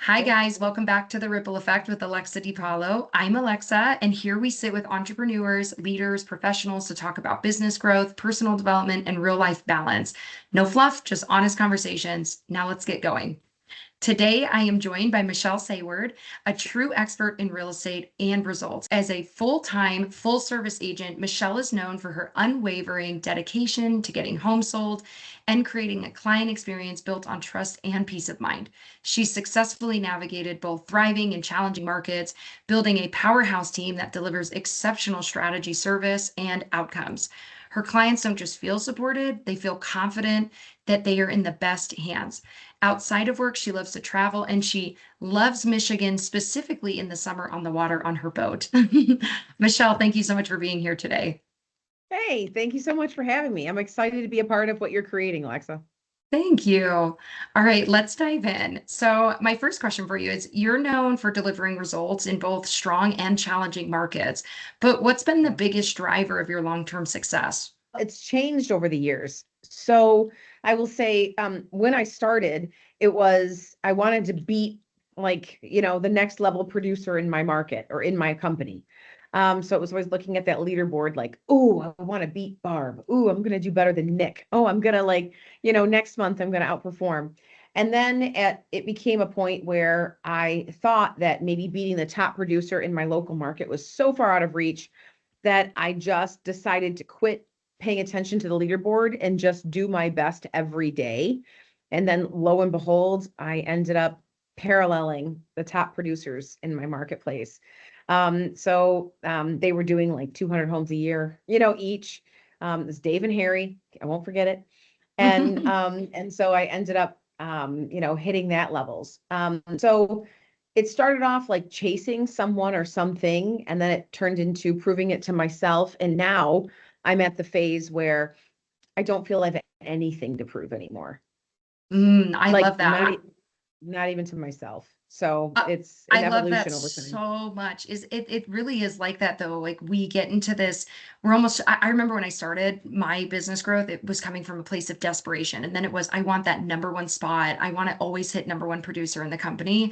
Hi, guys. Welcome back to the Ripple Effect with Alexa DePaolo. I'm Alexa, and here we sit with entrepreneurs, leaders, professionals to talk about business growth, personal development, and real life balance. No fluff, just honest conversations. Now let's get going. Today, I am joined by Michelle Saward, a true expert in real estate and results. As a full-time, full-service agent, Michelle is known for her unwavering dedication to getting homes sold and creating a client experience built on trust and peace of mind. She's successfully navigated both thriving and challenging markets, building a powerhouse team that delivers exceptional strategy, service, and outcomes. Her clients don't just feel supported, they feel confident that they are in the best hands. Outside of work, she loves to travel and she loves Michigan, specifically in the summer on the water on her boat. Michelle, thank you so much for being here today. Hey, thank you so much for having me. I'm excited to be a part of what you're creating, Alexa. Thank you. All right, let's dive in. So, my first question for you is you're known for delivering results in both strong and challenging markets, but what's been the Yeah. biggest driver of your long-term success? It's changed over the years. So I will say, when I started, it was I wanted to beat the next level producer in my market or in my company. So it was always looking at that leaderboard, like, oh, I want to beat Barb. Oh, I'm gonna do better than Nick. Oh, I'm gonna next month I'm gonna outperform. And then it became a point where I thought that maybe beating the top producer in my local market was so far out of reach that I just decided to quit paying attention to the leaderboard and just do my best every day. And then lo and behold, I ended up paralleling the top producers in my marketplace. They were doing like 200 homes a year, each. This Dave and Harry, I won't forget it. And so I ended up, hitting that levels. So it started off like chasing someone or something, and then it turned into proving it to myself. And now I'm at the phase where I don't feel I have anything to prove anymore. I Like love that. not even to myself. So Uh, it's an I love that evolution over time. so much. It really is like that though. Like we get into this, we're almost I remember when I started my business growth, it was coming from a place of desperation. And then it was, I want that number one spot. I want to always hit number one producer in the company.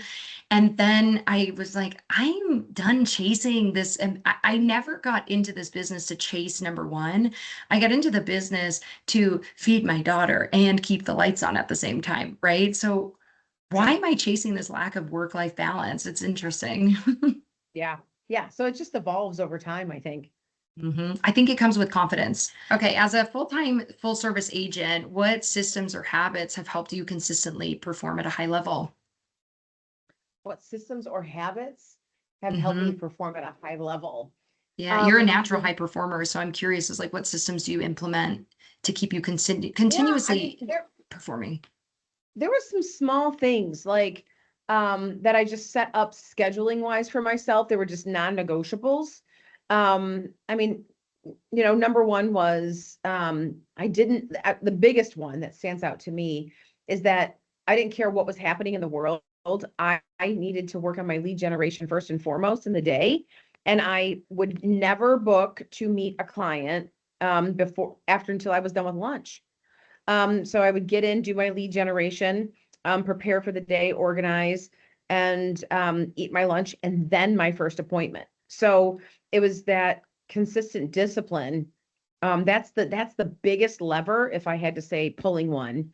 And then I was like, I'm done chasing this. And I never got into this business to chase number one. I got into the business to feed my daughter and keep the lights on at the same time, right? So why am I chasing this lack of work-life balance? It's interesting. Yeah. Yeah. So it just evolves over time, I think. I think it comes with confidence. Okay, as a full-time, full-service agent, what systems or habits have helped you consistently perform at a high level? What systems or habits have helped me hmm perform at a high level? Yeah, you're a natural The high performer, so I'm curious, is like what systems do you implement to keep you Yeah, I mean, continuously performing? there were some small things like that I just set up scheduling wise for myself. They were just non-negotiables. I mean, number one was I didn't the biggest one that stands out to me is that I didn't care what was happening in the world. I needed to work on my lead generation first and foremost in the day. And I would never book to meet a client before after until I was done with lunch. So I would get in, do my lead generation, prepare for the day, organize, and eat my lunch, and then my first appointment. So it was that consistent discipline. That's the biggest lever, if I had to say, pulling one.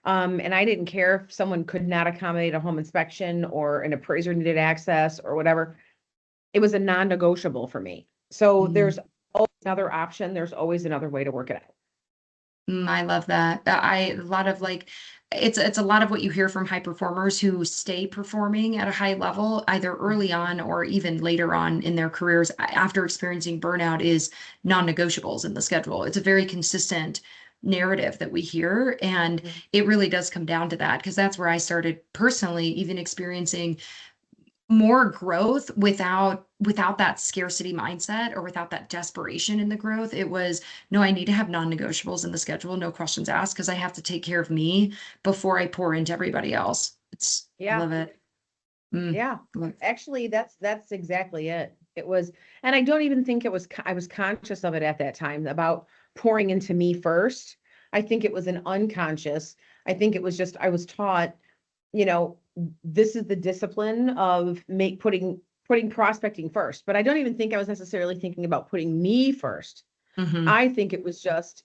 And I didn't care if someone could not accommodate a home inspection or an appraiser needed access or whatever. It was a non-negotiable for me. So there's always another option. There's always another way to work it out. I love that. A lot of like it's a lot of what you hear from high performers who stay performing at a high level either early on or even later on in their careers after experiencing burnout is non-negotiables in the schedule. It's a very consistent narrative that we hear, and Mhm. it really does come down to that because that's where I started personally even experiencing more growth without that scarcity mindset or without that desperation in the growth. It was, no, I need to have non-negotiables in the schedule, no questions asked, because I have to take care of me before I pour into everybody else. I Yeah. love it. Mm, Yeah, love- actually, that's exactly it. It was, and I don't even think it was, I was conscious of it at that time about pouring into me first. I think it was an unconscious. I think it was just, I was taught, this is the discipline of putting prospecting first. But I don't even think I was necessarily thinking about putting me first. Mm-hmm. I think it was just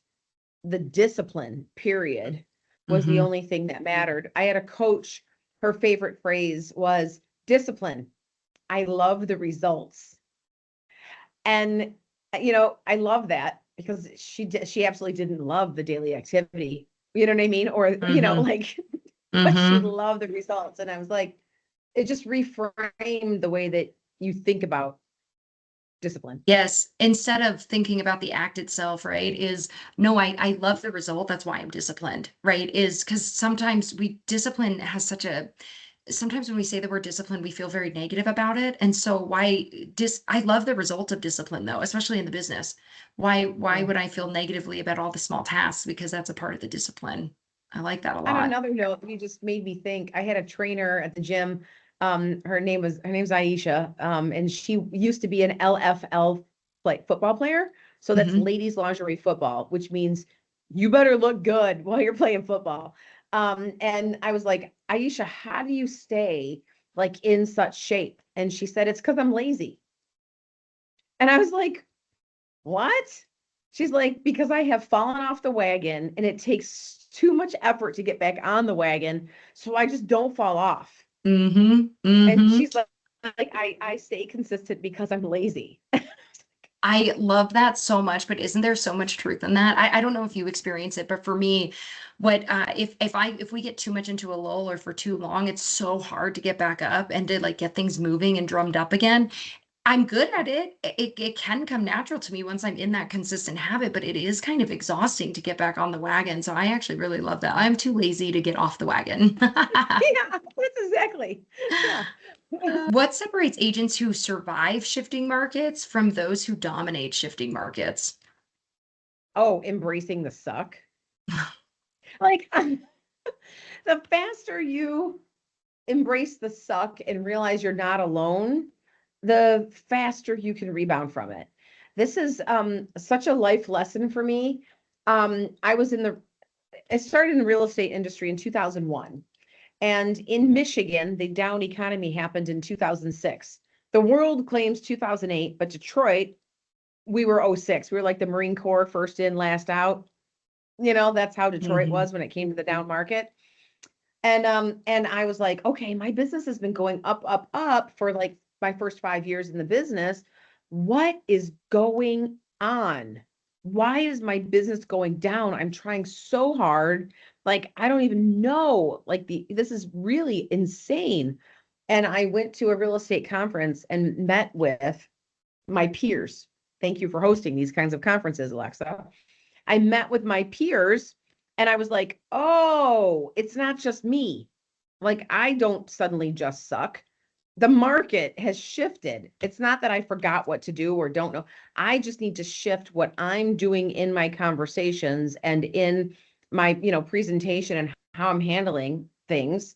the discipline, period, was the Mm-hmm. only thing that mattered. I had a coach, her favorite phrase was discipline. I love the results. And I love that because she absolutely didn't love the daily activity. You know what I mean? Or, Mm-hmm. like, but she Mm-hmm. loved the results. And I was like, it just reframed the way that you think about discipline. Yes, instead of thinking about the act itself, right, is no, I love the result. That's why I'm disciplined, right? Is because sometimes discipline has sometimes when we say the word discipline, we feel very negative about it. And so I love the result of discipline though, especially in the business. Why Yeah. would I feel negatively about all the small tasks? Because that's a part of the discipline. I like that a On lot. another note, you just made me think. I had a trainer at the gym. Her name's Aisha. And she used to be an LFL football player. So that's Hmm. ladies lingerie football, which means you better look good while you're playing football. And I was like, Aisha, how do you stay like in such shape? And she said, it's because I'm lazy. And I was like, what? She's like, because I have fallen off the wagon and it takes too much effort to get back on the wagon. So I just don't fall off. Hmm. And Hmm. she's like I stay consistent because I'm lazy. I love that so much, but isn't there so much truth in that? I don't know if you experience it, but for me, if we get too much into a lull or for too long, it's so hard to get back up and to like get things moving and drummed up again. I'm good at it. It can come natural to me once I'm in that consistent habit, but it is kind of exhausting to get back on the wagon. So I actually really love that. I'm too lazy to get off the wagon. Yeah, that's exactly. Yeah. What separates agents who survive shifting markets from those who dominate shifting markets? Oh, embracing the suck. Like the faster you embrace the suck and realize you're not alone, the faster you can rebound from it. This is such a life lesson for me. I started in the real estate industry in 2001. And in Michigan, the down economy happened in 2006. The world claims 2008, but Detroit, we were '06. We were like the Marine Corps, first in, last out. That's how Detroit Hmm. was when it came to the down market. And I was like, okay, my business has been going up, up, up for like my first 5 years in the business. What is going on? Why is my business going down? I'm trying so hard. Like, I don't even know. Like this is really insane. And I went to a real estate conference and met with my peers. Thank you for hosting these kinds of conferences, Alexa. I met with my peers and I was like, oh, it's not just me. Like, I don't suddenly just suck. The market has shifted. It's not that I forgot what to do or don't know. I just need to shift what I'm doing in my conversations and in my, presentation and how I'm handling things.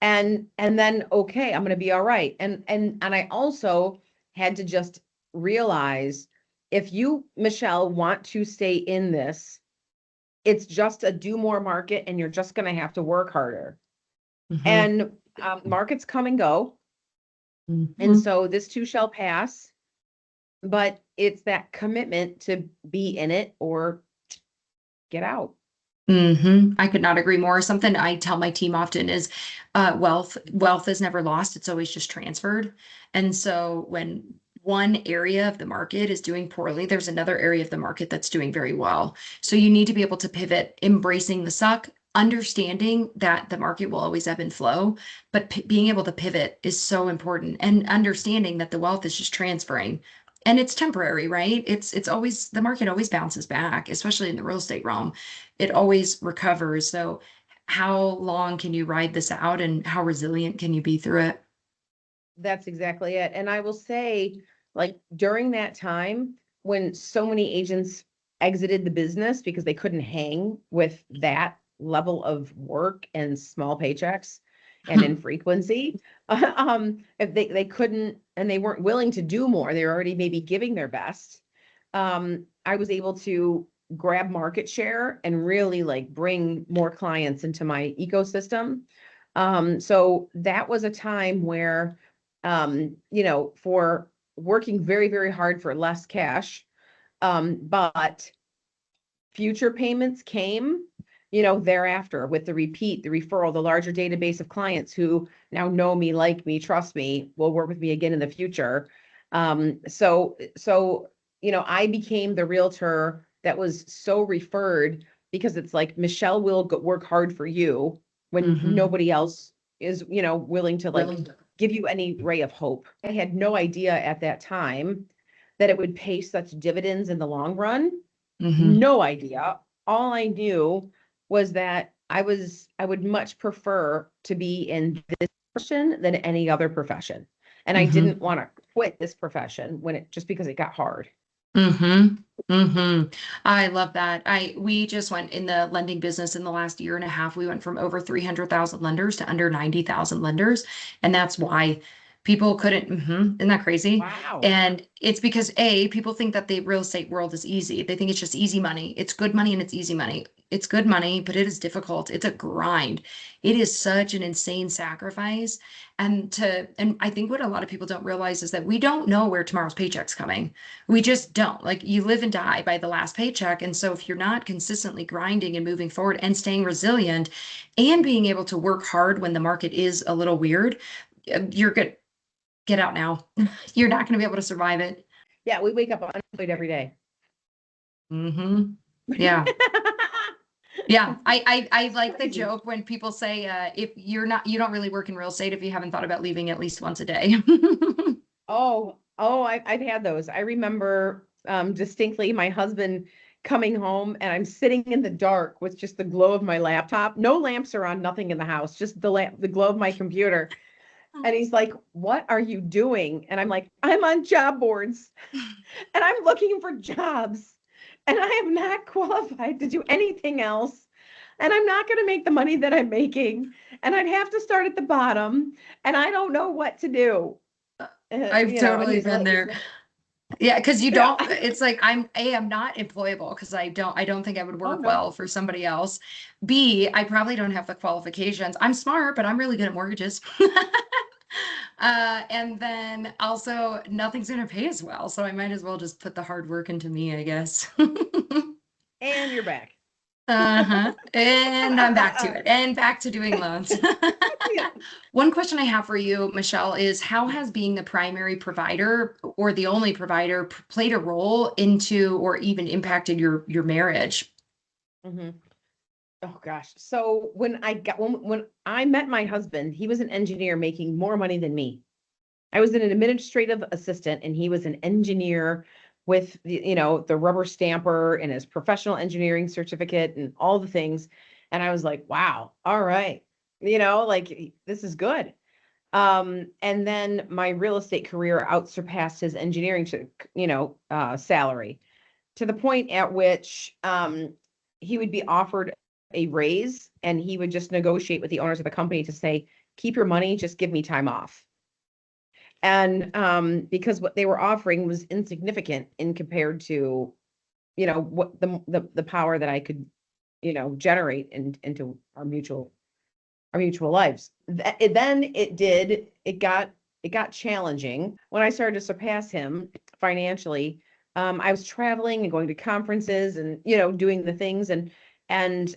And then okay, I'm going to be all right. And I also had to just realize, if you, Michelle, want to stay in this, it's just a do more market and you're just going to have to work harder. Hmm. And markets come and go. And Hmm. so this too shall pass, but it's that commitment to be in it or get out. I could not agree more. Something I tell my team often is wealth is never lost. It's always just transferred. And so when one area of the market is doing poorly, there's another area of the market that's doing very well. So you need to be able to pivot, embracing the suck, understanding that the market will always ebb and flow, but being able to pivot is so important, and understanding that the wealth is just transferring. And it's temporary, right? It's always the market always bounces back, especially in the real estate realm. It always recovers. So how long can you ride this out and how resilient can you be through it? That's exactly it. And I will say, like, during that time when so many agents exited the business because they couldn't hang with that level of work and small paychecks and infrequency, if they couldn't and they weren't willing to do more, they were already maybe giving their best. I was able to grab market share and really like bring more clients into my ecosystem. So that was a time where, for working very, very hard for less cash, but future payments came, thereafter with the repeat, the referral, the larger database of clients who now know me, like me, trust me, will work with me again in the future. So I became the realtor that was so referred because it's like Michelle will work hard for you when Mm-hmm. nobody else is, willing to like Really? give you any ray of hope. I had no idea at that time that it would pay such dividends in the long run. Mm-hmm. No idea. All I knew was that I would much prefer to be in this profession than any other profession. And I Mm-hmm. didn't want to quit this profession just because it got hard. Mm-hmm. Mm-hmm. I love that. We just went in the lending business in the last year and a half. We went from over 300,000 lenders to under 90,000 lenders. And that's why people couldn't, isn't that crazy? Wow. And it's because people think that the real estate world is easy. They think it's just easy money. It's good money and it's easy money. It's good money, but it is difficult. It's a grind. It is such an insane sacrifice. And I think what a lot of people don't realize is that we don't know where tomorrow's paycheck's coming. We just don't. Like you live and die by the last paycheck. And so if you're not consistently grinding and moving forward and staying resilient and being able to work hard when the market is a little weird, you're good. Get out now. You're not going to be able to survive it. Yeah, we wake up unemployed every day. Mm-hmm. Yeah. Yeah. I It's like the crazy. joke when people say, if you don't really work in real estate if you haven't thought about leaving at least once a day. I've had those. I remember distinctly my husband coming home and I'm sitting in the dark with just the glow of my laptop. No lamps are on, nothing in the house, just the glow of my computer. And he's like, "What are you doing?" And I'm like, "I'm on job boards and I'm looking for jobs. And I am not qualified to do anything else. And I'm not going to make the money that I'm making. And I'd have to start at the bottom. And I don't know what to do." I've And totally he's been like, there. Yeah, because you yeah. don't, it's like I'm not employable because I don't think I would Oh work no. well for somebody else. B, I probably don't have the qualifications. I'm smart, but I'm really good at mortgages. And then also nothing's gonna pay as well, so I might as well just put the hard work into me, I guess. And you're back. Uh-huh. And I'm back to it and back to doing loans. Yeah. One question I have for you, Michelle, is how has being the primary provider or the only provider played a role into or even impacted your marriage? Mhm. Oh gosh. So when I met my husband, he was an engineer making more money than me. I was an administrative assistant and he was an engineer with the rubber stamper and his professional engineering certificate and all the things. And I was like, wow, all right. Like this is good. And then my real estate career outsurpassed his engineering salary to the point at which he would be offered a raise and he would just negotiate with the owners of the company to say, keep your money, just give me time off. And because what they were offering was insignificant in compared to, what the power that I could, generate into our mutual lives. It got challenging when I started to surpass him financially. I was traveling and going to conferences and, doing the things and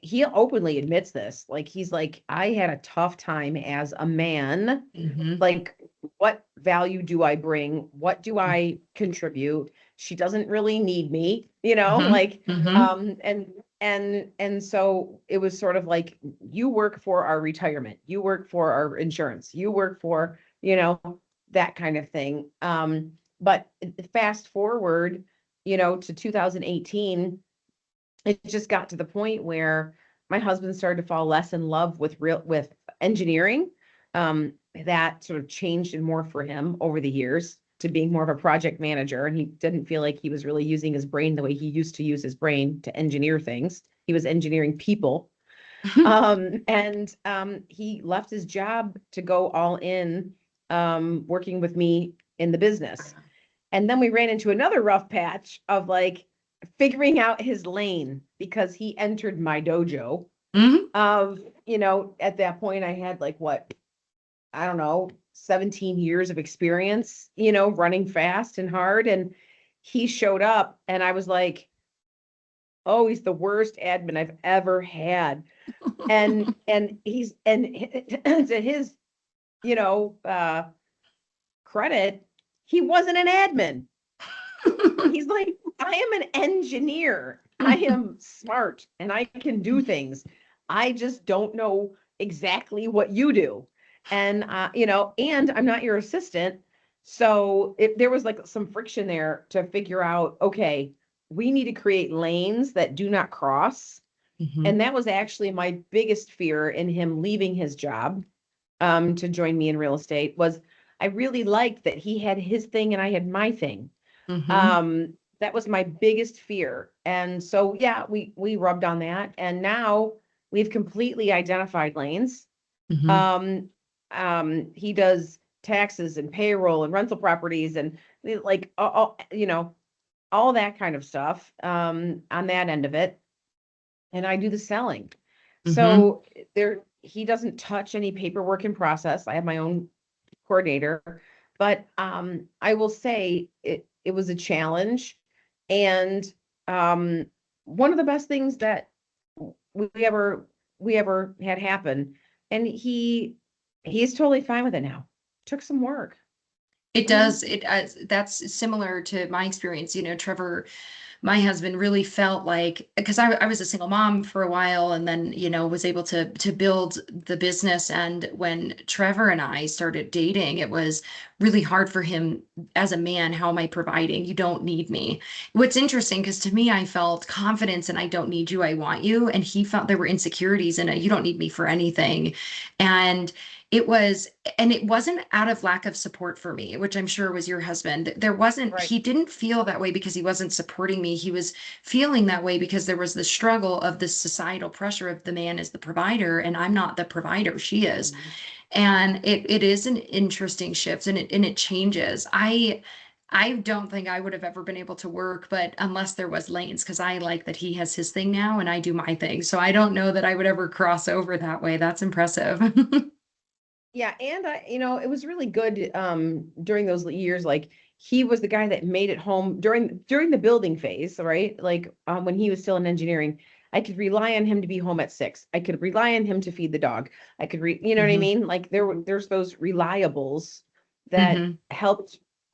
he openly admits this. Like he's like, I had a tough time as a man. Hmm. Like, what value do I bring? What do I contribute? She doesn't really need me, Hmm. like, Hmm. and so it was sort of like, you work for our retirement, you work for our insurance, you work for, that kind of thing. But fast forward, to 2018, it just got to the point where my husband started to fall less in love with engineering. That sort of changed and more for him over the years to being more of a project manager. And he didn't feel like he was really using his brain the way he used to use his brain to engineer things. He was engineering people. And he left his job to go all in, working with me in the business. And then we ran into another rough patch of like figuring out his lane because he entered my dojo. of, at that point I had like what, I don't know, 17 years of experience, running fast and hard. And he showed up and I was like, oh, he's the worst admin I've ever had. And he's, and to his, you know, uh, credit, he wasn't an admin. He's like, I am an engineer. I am smart and I can do things. I just don't know exactly what you do. And, and I'm not your assistant. So there was like some friction there to figure out, okay, we need to create lanes that do not cross. Mhm. And that was actually my biggest fear in him leaving his job to join me in real estate was I really liked that he had his thing and I had my thing. Mhm. That was my biggest fear. And so, yeah, we rubbed on that. And now we've completely identified lanes. Mhm. Um, he does taxes and payroll and rental properties and like, all that kind of stuff, on that end of it. And I do the selling. Mhm. So he doesn't touch any paperwork in process. I have my own coordinator, but I will say it was a challenge, and um, one of the best things that we ever we ever had happen, and he's totally fine with it now. Took some work. It Mhm. does. That's similar to my experience. Trevor, my husband, really felt like, because I was a single mom for a while, and then was able to build the business. And when Trevor and I started dating, it was really hard for him as a man. How am I providing? You don't need me. What's interesting, because to me, I felt confidence and I don't need you, I want you. And he felt there were insecurities in it. You don't need me for anything. And it was, and it wasn't out of lack of support for me, which I'm sure was your husband. There wasn't, Right. he didn't feel that way because he wasn't supporting me. He was feeling that way because there was the struggle of the societal pressure of the man as the provider, and I'm not the provider, she is. Mhm. And it is an interesting shift, and it changes. I don't think I would have ever been able to work, but unless there was lanes, because I like that he has his thing now and I do my thing. So I don't know that I would ever cross over that way. That's impressive. Yeah, and it was really good during those years. Like he was the guy that made it home during the building phase, right? Like when he was still in engineering, I could rely on him to be home at 6. I could rely on him to feed the dog. I could you know what I Hmm. mean? Like there's those reliables that Hmm. help.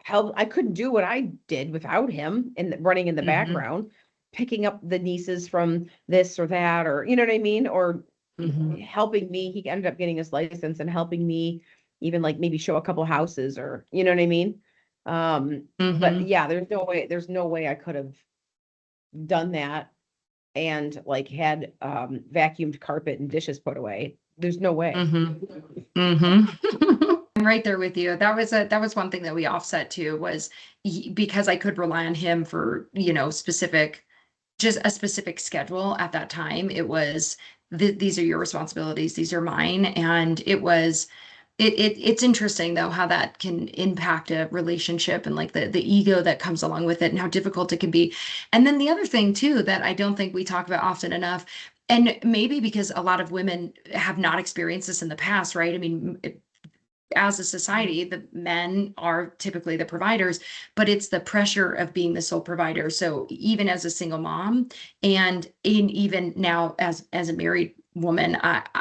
I couldn't do what I did without him running in the Hmm. background, picking up the nieces from this or that, or you know what I mean? Or Hmm. helping me. He ended up getting his license and helping me even like maybe show a couple houses or you know what I mean? But Hmm. yeah, there's no way I could have done that and like had vacuumed carpet and dishes put away. There's no way. Hmm. Hmm. I'm right there with you. That was one thing that we offset too, was because I could rely on him for, specific, just a specific schedule at that time. It was, these are your responsibilities, these are mine. And it's interesting though how that can impact a relationship, and like the ego that comes along with it, and how difficult it can be. And then the other thing too that I don't think we talk about often enough, and maybe because a lot of women have not experienced this in the past, right? I mean, as a Mhm. society, the men are typically the providers, but it's the pressure of being the sole provider. So even as a single mom, and even now as a married woman,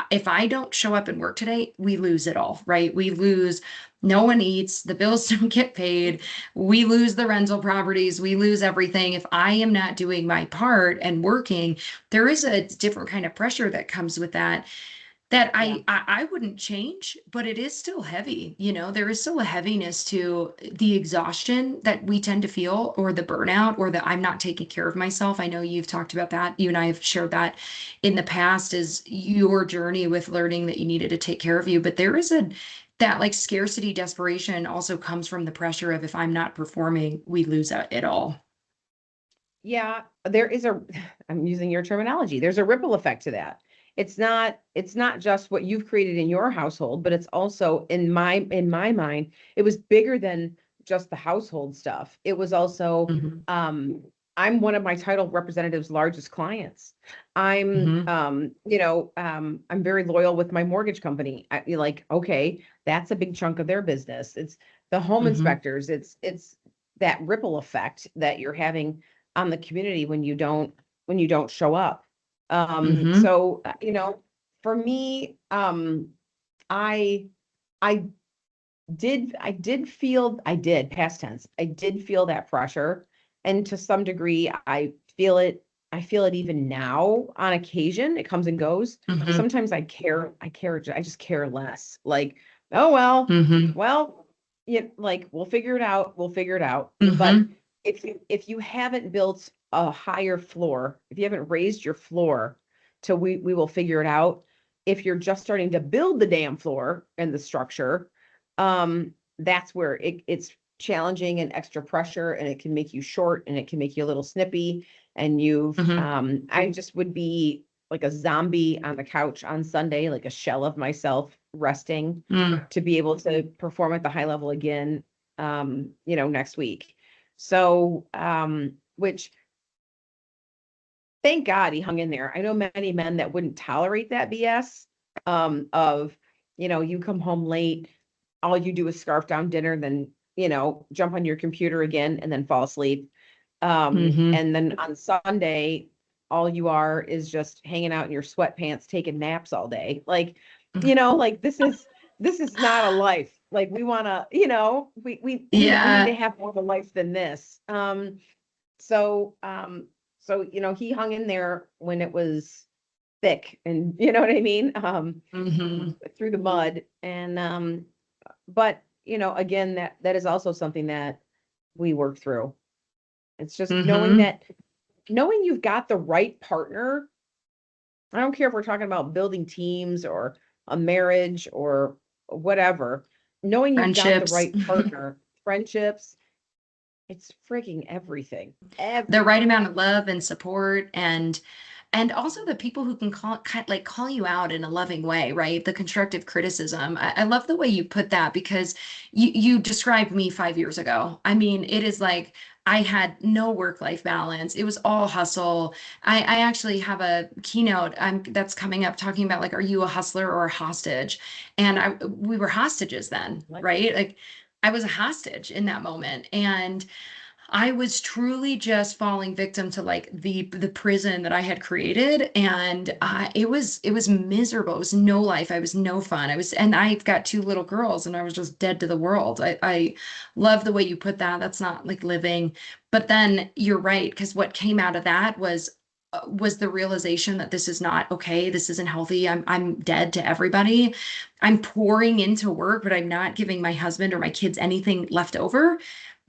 if I don't show up and work today, we lose it all, right? We lose. No one eats. The bills don't get paid. We lose the rental properties. We lose everything. If I am not doing my part and working, there is a different kind of pressure that comes with that, that Yeah. I wouldn't change, but it is still heavy. There is still a heaviness to the exhaustion that we tend to feel, or the burnout, or that I'm not taking care of myself. I know you've talked about that. You and I have shared that in the past, is your journey with learning that you needed to take care of you. But there is that like scarcity desperation also comes from the pressure of, if I'm not performing, we lose it all. Yeah, there is I'm using your terminology. There's a ripple effect to that. It's not just what you've created in your household, but it's also in my mind, it was bigger than just the household stuff. It was also Mhm. I'm one of my title representative's largest clients. Mm-hmm. I'm very loyal with my mortgage company. You're like, okay, that's a big chunk of their business. It's the home Mm-hmm. inspectors. It's that ripple effect that you're having on the community when you don't show up. Mm-hmm. For me, I I I did past tense. I did feel that pressure. And to some degree, I feel it even now on occasion. It comes and goes. Mm-hmm. Sometimes I just care less. Like, oh well, Mm-hmm. well, yeah, like we'll figure it out. We'll figure it out. But Mm-hmm. if you haven't built a higher floor, if you haven't raised your floor till we will figure it out, if you're just starting to build the damn floor and the structure, that's where it's challenging and extra pressure, and it can make you short and it can make you a little snippy. And Mm-hmm. I just would be like a zombie on the couch on Sunday, like a shell of myself resting Mm-hmm. to be able to perform at the high level again, next week. So, which thank God he hung in there. I know many men that wouldn't tolerate that BS, of, you come home late, all you do is scarf down dinner, then, jump on your computer again and then fall asleep. Mm-hmm. And then on Sunday, all you are is just hanging out in your sweatpants, taking naps all day. Like, like this is not a life. Like we want to, we need to Yeah. have more of a life than this. So, he hung in there when it was thick, and you know what I mean? Mm-hmm. Through the mud. And but again, that is also something that we work through. It's just Mm-hmm. knowing you've got the right partner. I don't care if we're talking about building teams or a marriage or whatever. Knowing you've got the Friendships. right partner, friendships, it's freaking everything. The right Everything. amount of love and support, and also the people who can call you out in a loving way, right? The constructive criticism. I love the way you put that, because you described me 5 years ago. I mean, it is like I had no work-life balance. It was all hustle. I actually have a keynote that's coming up talking about, like, are you a hustler or a hostage? And we were hostages then, Like, right? Like I was a hostage in that moment. And I was truly just falling victim to, like, the prison that I had created, and it was miserable. It was no life. I was no fun. And I've got two little girls, and I was just dead to the world. I love the way you put that. That's not like living, but then you're right, because what came out of that was the realization that this is not okay. This isn't healthy. I'm dead to everybody. I'm pouring into work, but I'm not giving my husband or my kids anything left over,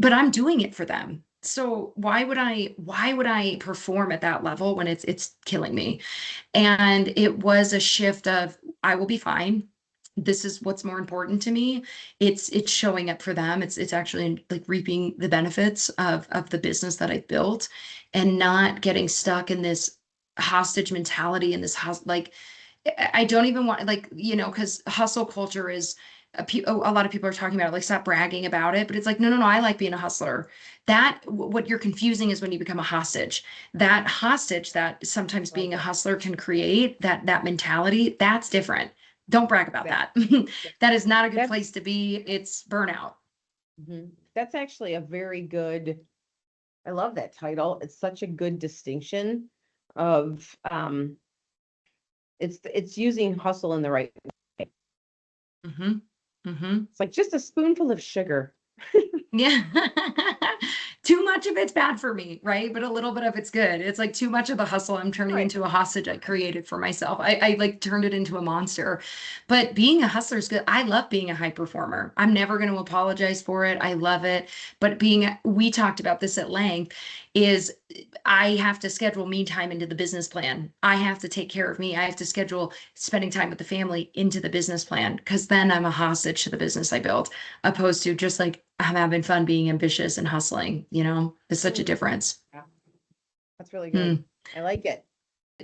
but I'm doing it for them. So why would I perform at that level when it's killing me? And it was a shift of, I will be fine. This is what's more important to me. It's showing up for them. It's actually like reaping the benefits of the business that I've built, and not getting stuck in this hostage mentality, and this house, like, I don't even want, like, because hustle culture is a lot of people are talking about it, like, stop bragging about it, but it's like, no, no, no, I like being a hustler. What you're confusing is when you become a hostage. That hostage that sometimes like being a it. hustler can create, that mentality, that's different. Don't brag about That, that. That is not a good that's place to be. It's burnout. that's actually a very good. I love that title. It's such a good distinction of it's using hustle in the right way. Hmm. Hmm. It's like just a spoonful of sugar. Yeah. Too much of it's bad for me, right? But a little bit of it's good. It's like too much of the hustle. I'm turning Right. into a hostage I created for myself. I like turned it into a monster. But being a hustler is good. I love being a high performer. I'm never going to apologize for it. I love it. But we talked about this at length, is I have to schedule me time into the business plan. I have to take care of me. I have to schedule spending time with the family into the business plan, because then I'm a hostage to the business I built, opposed to just like I'm having fun being ambitious and hustling, it's such a Mm, difference. yeah, that's really good. Hmm. I like it.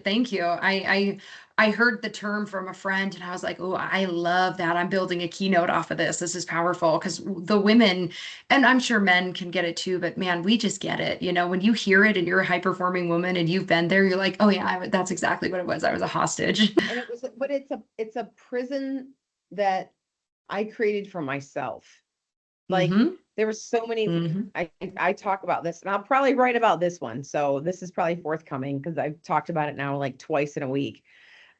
Thank you. I heard the term from a friend and I was like, oh, I love that. I'm building a keynote off of this. This is powerful because the women, and I'm sure men can get it too, but man, we just get it. You know, when you hear it and you're a high performing woman and you've been there, you're like, oh yeah, that's exactly what it was. I was a hostage. And it was, but it's a prison that I created for myself. Like hmm there were so many, hmm I talk about this and I'll probably write about this one. So this is probably forthcoming because I've talked about it now like twice in a week.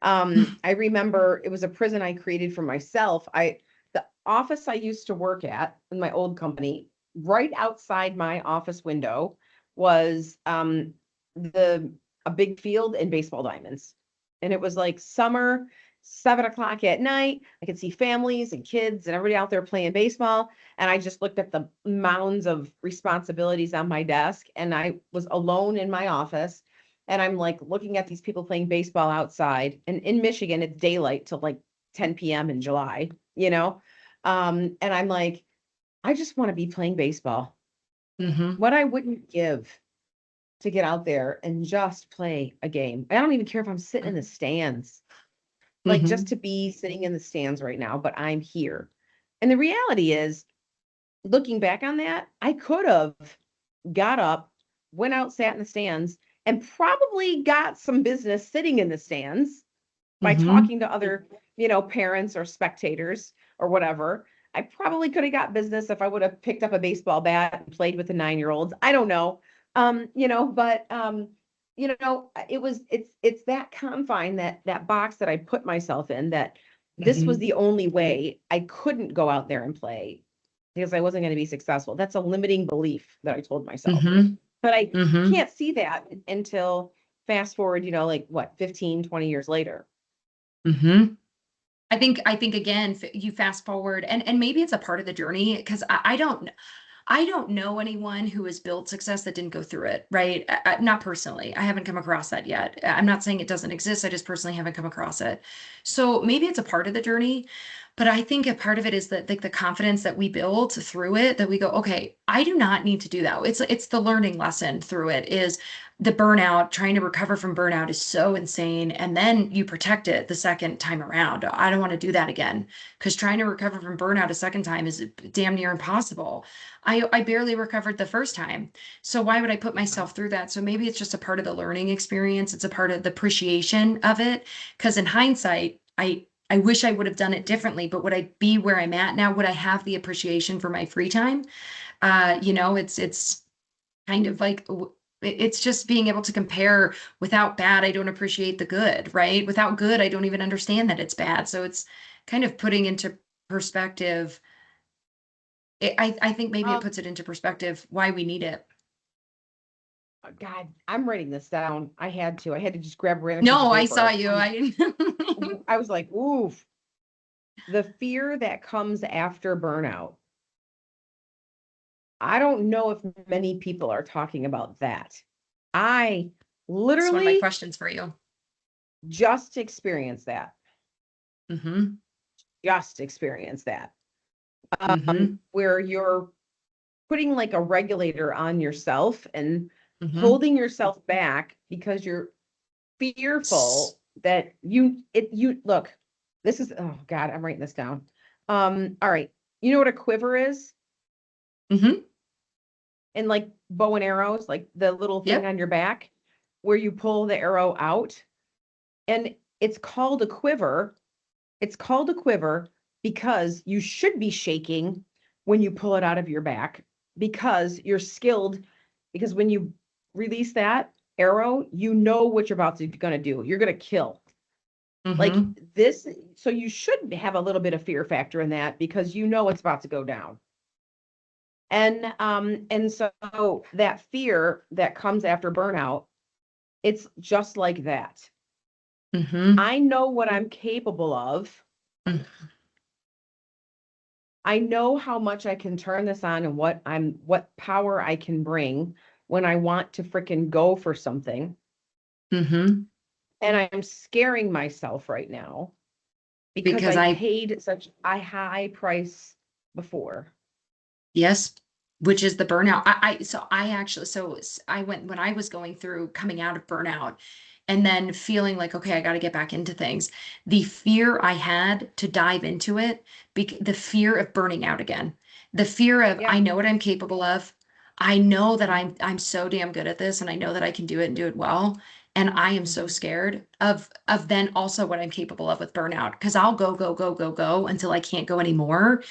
I remember it was a prison I created for myself. The office I used to work at in my old company, right outside my office window was the a big field and baseball diamonds. And it was like summer, 7 o'clock at night. I could see families and kids and everybody out there playing baseball. And I just looked at the mounds of responsibilities on my desk and I was alone in my office. And I'm like looking at these people playing baseball outside. And in Michigan, it's daylight till like 10 p.m. in July, you know? And I'm like, I just want to be playing baseball. hmm What I wouldn't give to get out there and just play a game. I don't even care if I'm sitting in the stands, like just hmm to be sitting in the stands right now, but I'm here. And the reality is, looking back on that, I could have got up, went out, sat in the stands, and probably got some business sitting in the stands by hmm talking to other, parents or spectators or whatever. I probably could have got business if I would have picked up a baseball bat and played with the 9-year-olds. I don't know. But it's that confine, that box that I put myself in, that this was hmm the only way. I couldn't go out there and play because I wasn't going to be successful. That's a limiting belief that I told myself. hmm But I hmm can't see that until fast forward, like what, 15, 20 years later. hmm I think again, you fast forward and maybe it's a part of the journey because I don't know anyone who has built success that didn't go through it, right? Not personally. I haven't come across that yet. I'm not saying it doesn't exist. I just personally haven't come across it. So maybe it's a part of the journey, but I think a part of it is that like the confidence that we build through it, that we go, okay, I do not need to do that. It's the learning lesson through it is the burnout, trying to recover from burnout is so insane. And then you protect it the second time around. I don't want to do that again because trying to recover from burnout a second time is damn near impossible. I barely recovered the first time. So why would I put myself through that? So maybe it's just a part of the learning experience. It's a part of the appreciation of it. Because in hindsight, I wish I would have done it differently, but would I be where I'm at now? Would I have the appreciation for my free time? It's kind of like it's just being able to compare without bad, I don't appreciate the good, right? Without good, I don't even understand that it's bad. So it's kind of putting into perspective I think maybe it Um, puts it into perspective why we need it. God, I'm writing this down. I had to just grab a random piece of No, I saw paper. you. I I was like, oof, the fear that comes after burnout. I don't know if many people are talking about that. I It's one of my literally questions for you. just experienced that. Mm-hmm. Just experienced that. Mm-hmm. Where you're putting like a regulator on yourself and Mm-hmm. holding yourself back because you're fearful that you look, this is, oh God, I'm writing this down. All right. You know what a quiver is? Mm-hmm. And like bow and arrows, like the little thing Yep. on your back where you pull the arrow out. And it's called a quiver. It's called a quiver because you should be shaking when you pull it out of your back because you're skilled. Because when you release that arrow, you know what you're about to gonna do. You're gonna kill. Like Mm-hmm. this, so you should have a little bit of fear factor in that because you know it's about to go down. And so that fear that comes after burnout, it's just like that. Mm-hmm. I know what I'm capable of. I know how much I can turn this on and what power I can bring when I want to freaking go for something. Mm-hmm. And I'm scaring myself right now because Because I I paid such a high price before. yes, which is the burnout. I actually I went when I was going through coming out of burnout. and then feeling like, okay, I got to get back into things. The fear I had to dive into it, the fear of burning out again, the fear of I Yeah. know what I'm capable of. I know that Mhm. I'm so damn good at this and I know that I can do it and do it well. And I am so Mhm. scared of then also what I'm capable of with burnout because I'll go, go, go, go, go until I can't go anymore.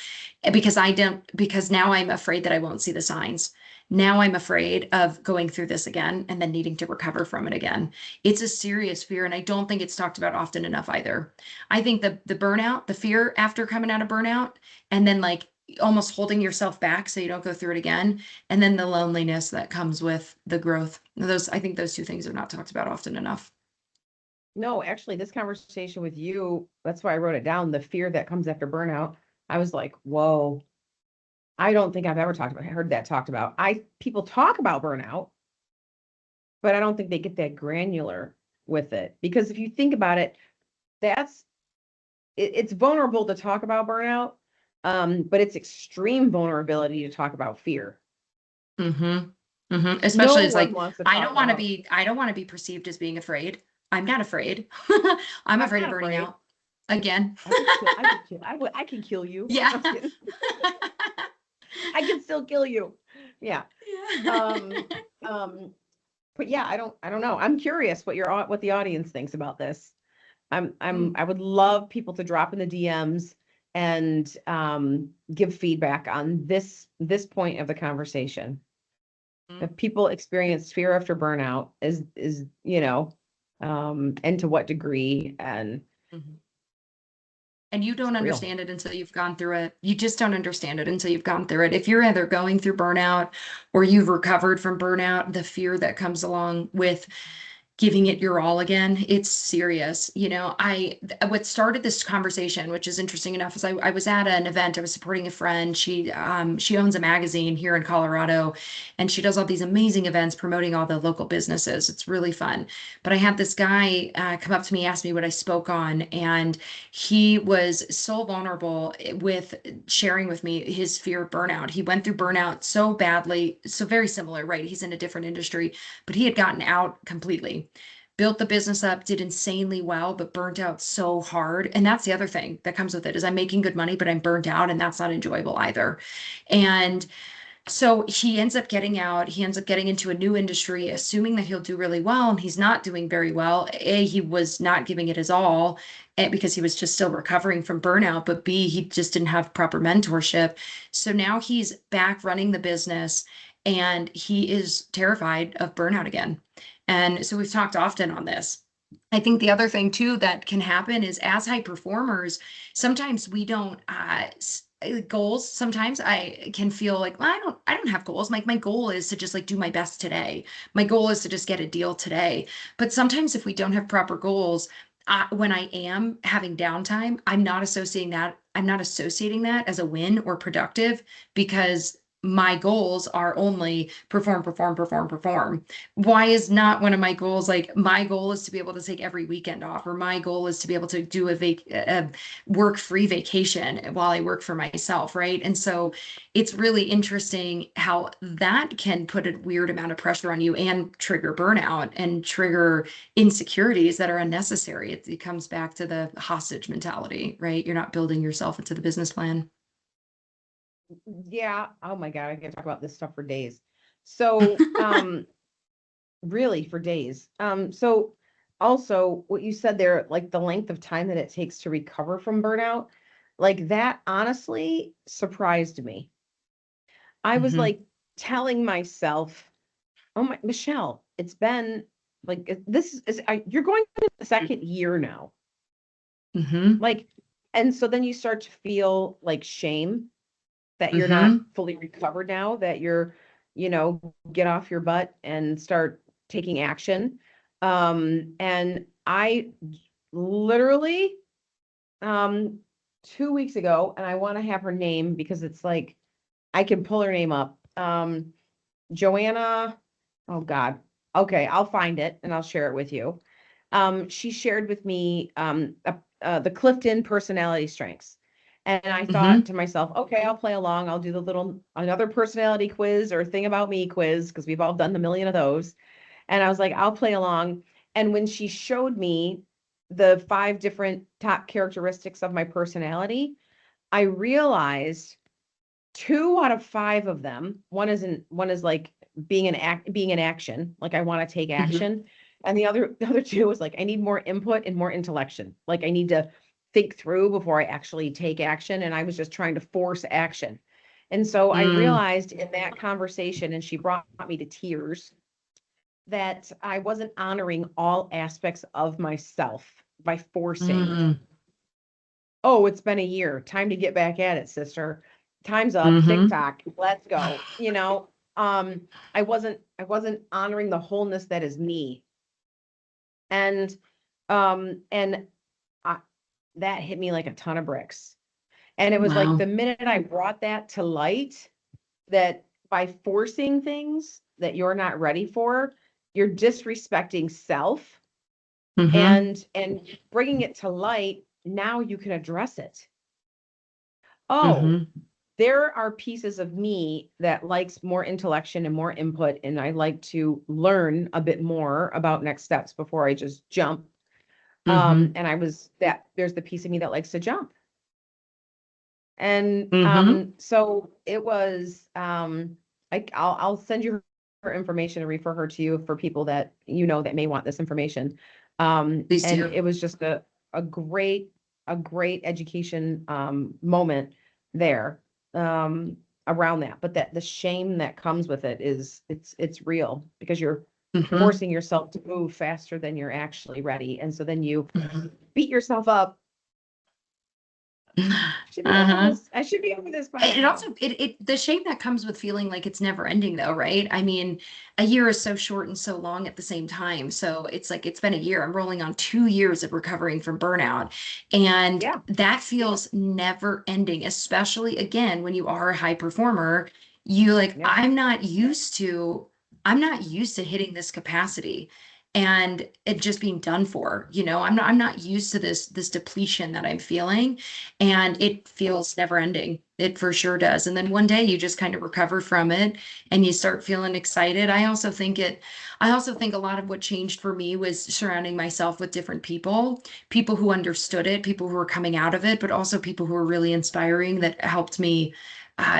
Because I don't, because now I'm afraid that I won't see the signs. Now I'm afraid of going through this again and then needing to recover from it again. It's a serious fear, and I don't think it's talked about often enough either. I think the burnout, the fear after coming out of burnout, and then like almost holding yourself back so you don't go through it again, and then the loneliness that comes with the growth. Those, I think those two things are not talked about often enough. No, actually, this conversation with you, that's why I wrote it down, the fear that comes after burnout. I was like, whoa, I don't think I've ever heard that talked about. People talk about burnout, but I don't think they get that granular with it. Because if you think about it, that's it's vulnerable to talk about burnout, but it's extreme vulnerability to talk about fear. Mm-hmm. Mm-hmm. No Especially as one like, wants to talk about, I don't want to be perceived as being afraid. I'm not afraid. I'm I'm afraid of not burning afraid. out again. I can kill you. Yeah. I'm kidding. I can still kill you. Yeah. Um, Yeah. um, but yeah, I don't know. I'm curious what the audience thinks about this. I would love people to drop in the DMs and give feedback on this point of the conversation. If people experience fear after burnout, and to what degree, and Mhm. And you it's don't real. understand it until you've gone through it. You just don't understand it until you've gone through it. If you're either going through burnout or you've recovered from burnout, the fear that comes along with giving it your all again, it's serious. What started this conversation, which is interesting enough, is I was at an event. I was supporting a friend. She owns a magazine here in Colorado, and she does all these amazing events promoting all the local businesses. It's really fun. But I had this guy come up to me, ask me what I spoke on, and he was so vulnerable with sharing with me his fear of burnout. He went through burnout so badly, so very similar, right? He's in a different industry, but he had gotten out completely, built the business up, did insanely well, but burnt out so hard. And that's the other thing that comes with it is I'm making good money, but I'm burnt out, and that's not enjoyable either. And so he ends up getting out. He ends up getting into a new industry, assuming that he'll do really well, and he's not doing very well. A, he was not giving it his all, because he was just still recovering from burnout. But B, he just didn't have proper mentorship. So now he's back running the business, and he is terrified of burnout again. And so we've talked often on this. I think the other thing too that can happen is as high performers, sometimes we don't goals. Sometimes I can feel like, well, I don't have goals. Like my goal is to just like do my best today. My goal is to just get a deal today. But sometimes if we don't have proper goals, when I am having downtime, I'm not associating that as a win or productive, because my goals are only perform, perform, perform, perform. Why is not one of my goals like my goal is to be able to take every weekend off, or my goal is to be able to do a work-free vacation while I work for myself, right? And so it's really interesting how that can put a weird amount of pressure on you and trigger burnout and trigger insecurities that are unnecessary. It comes back to the hostage mentality, right? You're not building yourself into the business plan. Yeah. Oh my God, I can talk about this stuff for days. So, really for days. So also what you said there, like the length of time that it takes to recover from burnout, like that honestly surprised me. I was Hmm. like telling myself, oh my, Michelle, it's been like you're going to the second year now. Hmm. Like, and so then you start to feel like shame that you're not Hmm. fully recovered now, that get off your butt and start taking action. And I literally, um, 2 weeks ago, and I want to have her name because it's like, I can pull her name up. Joanna, oh God. Okay, I'll find it and I'll share it with you. She shared with me the Clifton personality strengths. And I thought Hmm. to myself, okay, I'll play along. I'll do another personality quiz or thing about me quiz because we've all done the million of those. And I was like, I'll play along. And when she showed me the 5 different top characteristics of my personality, I realized 2 out of 5 of them, one is like being in action, like I want to take Mhm. action. And the other 2 was like, I need more input and more intellection. Like I need to think through before I actually take action. And I was just trying to force action. And so I Mm, realized in that conversation, and she brought me to tears, that I wasn't honoring all aspects of myself by forcing. mm, Oh, it's been a year. Time to get back at it, sister. Time's up. mhm, TikTok. Let's go. I wasn't honoring the wholeness that is me. And and I, that hit me like a ton of bricks. And it was like wow. the minute I brought that to light, that by forcing things that you're not ready for, you're disrespecting self, Mhm, and bringing it to light, now you can address it. Oh, mhm, there are pieces of me that likes more intellection and more input, and I like to learn a bit more about next steps before I just jump. mhm, And I was that there's the piece of me that likes to jump. And mhm. so it was I'll send you her information and refer her to you for people that that may want this information. Please And do. it was just a great a great education moment there around that. But that the shame that comes with it is it's real because you're Mhm, forcing yourself to move faster than you're actually ready. And so then you mhm. beat yourself up. Should be over Uh-huh. this. I should be over this by It now. also the shame that comes with feeling like it's never ending though, right? I mean, a year is so short and so long at the same time. So it's like it's been a year. I'm rolling on 2 years of recovering from burnout. And Yeah. that feels never ending, especially again when you are a high performer. You like, Yeah. I'm not used to hitting this capacity and it just being done for. I'm not used to this depletion that I'm feeling. And it feels never ending. It for sure does. And then one day you just kind of recover from it and you start feeling excited. I also think a lot of what changed for me was surrounding myself with different people who understood it, people who were coming out of it, but also people who were really inspiring that helped me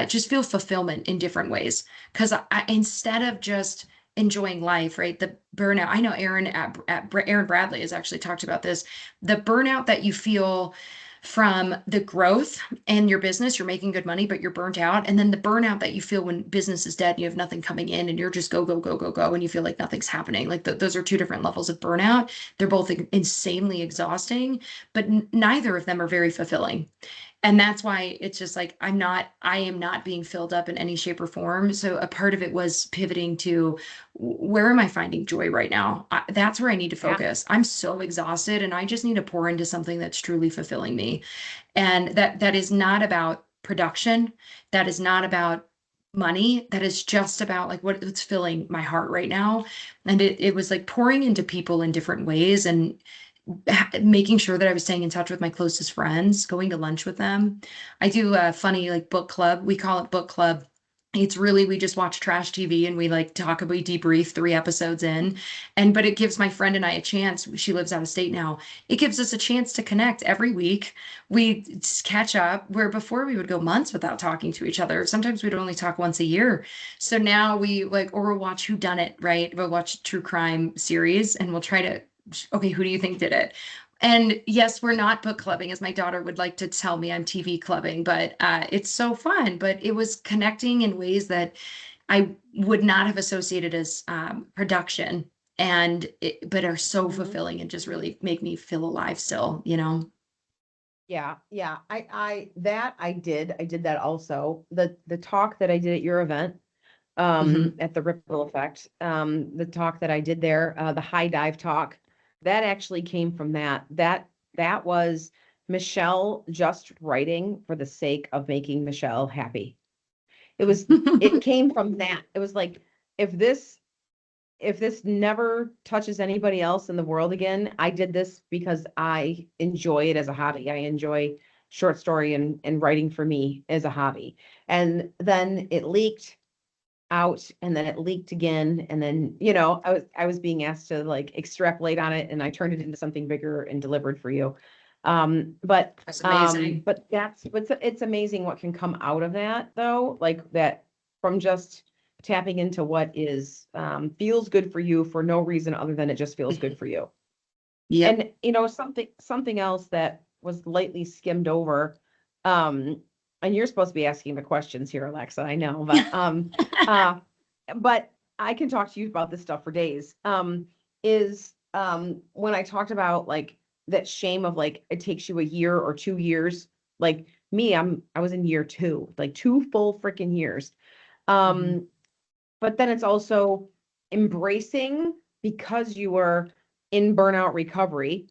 just feel fulfillment in different ways. Because instead of just enjoying life, right? The burnout. I know Aaron Bradley has actually talked about this. The burnout that you feel from the growth in your business, you're making good money, but you're burnt out. And then the burnout that you feel when business is dead, you have nothing coming in and you're just go, go, go, go, go, and you feel like nothing's happening. Like those are two different levels of burnout. They're both insanely exhausting, but neither of them are very fulfilling. And that's why it's just like I am not being filled up in any shape or form. So a part of it was pivoting to where am I finding joy right now? That's where I need to Yeah. focus. I'm so exhausted and I just need to pour into something that's truly fulfilling me. And that is not about production. That is not about money. That is just about like what's filling my heart right now. And it was like pouring into people in different ways and making sure that I was staying in touch with my closest friends, going to lunch with them. I do a funny like book club. We call it book club. It's really we just watch trash TV and we like talk about we debrief 3 episodes in. But it gives my friend and I a chance. She lives out of state now. It gives us a chance to connect every week. We catch up where before we would go months without talking to each other. Sometimes we'd only talk once a year. So now we like or we'll watch Who Done It, right? We'll watch true crime series and we'll try to okay, who do you think did it? And yes, we're not book clubbing, as my daughter would like to tell me I'm TV clubbing, but it's so fun. But it was connecting in ways that I would not have associated as production, but are so Mhm. fulfilling and just really make me feel alive still. Yeah. Yeah. I did that also. The talk that I did at your event, Hmm. at the Ripple Effect, the talk that I did there, the high dive talk, that actually came from that. That was Michelle just writing for the sake of making Michelle happy. It came from that. It was like, if this never touches anybody else in the world again, I did this because I enjoy it as a hobby. I enjoy short story and writing for me as a hobby. And then it leaked. out and then it leaked again. And then, I was being asked to like extrapolate on it and I turned it into something bigger and delivered for you. That's amazing. But it's amazing what can come out of that though, like that from just tapping into what is, feels good for you for no reason other than it just feels good for you. Yep. And something else that was lightly skimmed over, and you're supposed to be asking the questions here, Alexa, I know, uh, but I can talk to you about this stuff for days. When I talked about like that shame of like it takes you a year or 2 years, like me, I was in year 2, like 2 full freaking years. Mhm. But then it's also embracing because you were in burnout recovery,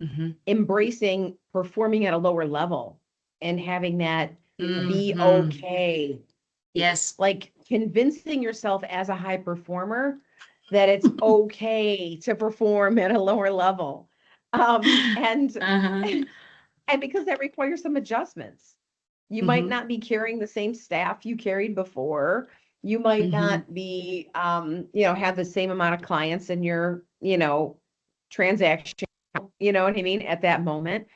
Mhm. embracing performing at a lower level and having that be Mhm. okay. Yes. Like convincing yourself as a high performer that it's okay to perform at a lower level. And Uh-huh. and because that requires some adjustments. You might Mhm. not be carrying the same staff you carried before. You might Mhm. not be, have the same amount of clients in your, transaction, you know what I mean, at that moment.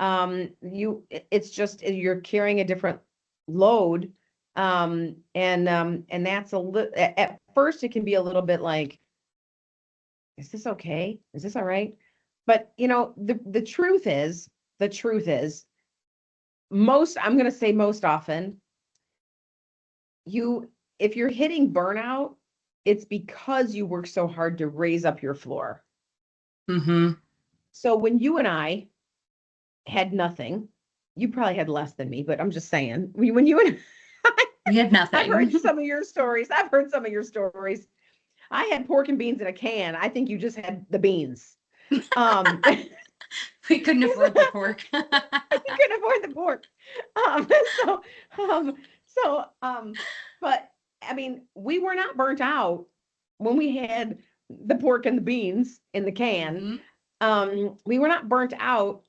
It's just you're carrying a different load. And that's at first it can be a little bit like, is this okay? Is this all right? But the truth is, I'm going to say most often, you if you're hitting burnout, it's because you work so hard to raise up your floor. Mhm. So when you and I had nothing, you probably had less than me, but I'm just saying, when you and We had I've heard nothing. some of your stories. I've heard some of your stories. I had pork and beans in a can. I think you just had the beans. You We couldn't afford the pork. couldn't afford the pork. Um, so, um, so, but I mean, we were not burnt out when we had the pork and the beans in the can. Mhm. We were not burnt out.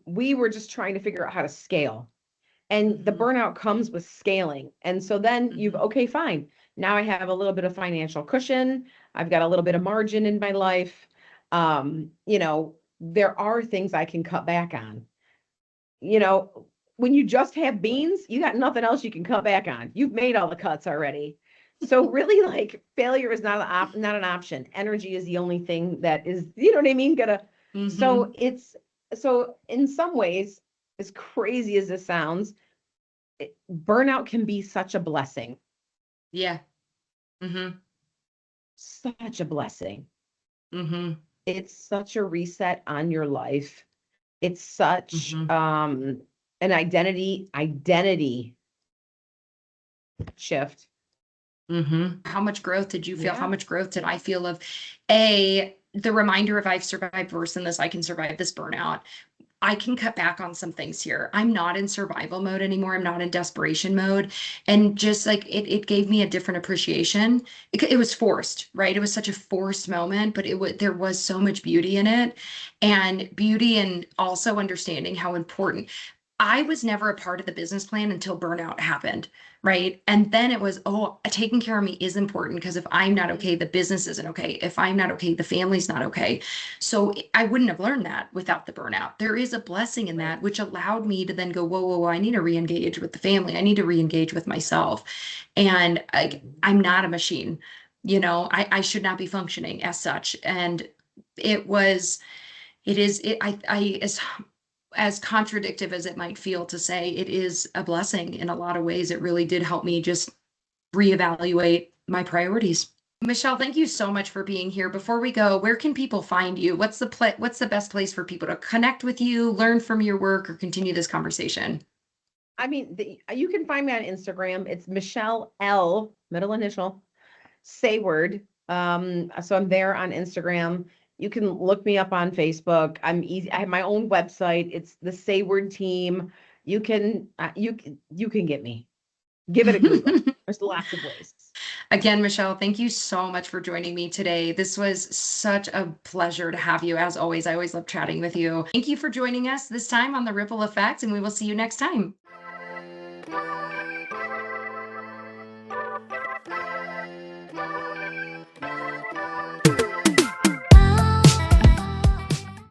We were just trying to figure out how to scale. And the Mhm. burnout comes with scaling. And so then Mhm. okay, fine. Now I have a little bit of financial cushion. I've got a little bit of margin in my life. There are things I can cut back on. You know, when you just have beans, you got nothing else you can cut back on. You've made all the cuts already. So really like failure is not an option. Energy is the only thing that is, you know what I mean, gonna Mhm. so it's so in some ways, as crazy as this sounds, burnout can be such a blessing, Yeah. Mhm. such a blessing. Mhm. It's such a reset on your life. It's such Mhm. an identity shift. How much growth did you feel? How Yeah. much growth did I feel of the reminder of I've survived worse than this, I can survive this burnout. I can cut back on some things here. I'm not in survival mode anymore. I'm not in desperation mode. And just like it gave me a different appreciation. It was forced, right? It was such a forced moment, but there was so much beauty in it. And beauty and also understanding how important I was never a part of the business plan until burnout happened, right? And then it was, oh, taking care of me is important because if I'm not okay, the business isn't okay. If I'm not okay, the family's not okay. So I wouldn't have learned that without the burnout. There is a blessing in Right. that, which allowed me to then go, whoa, whoa, whoa, I need to re-engage with the family. I need to re-engage with myself. And I'm not a machine. I should not be functioning as such. And it was, it is, it, as contradictive as it might feel to say, it is a blessing in a lot of ways. It really did help me just reevaluate my priorities. Michelle, thank you so much for being here. Before we go, where can people find you? What's the best place for people to connect with you, learn from your work, or continue this conversation? I mean, you can find me on Instagram. It's Michelle L, middle initial, Saward. So I'm there on Instagram. You can look me up on Facebook. I'm easy. I have my own website. It's the Saward team. You can get me. Give it a Google. There's lots of ways. Again, Michelle, thank you so much for joining me today. This was such a pleasure to have you. As always, I always love chatting with you. Thank you for joining us this time on The Ripple Effect, and we will see you next time.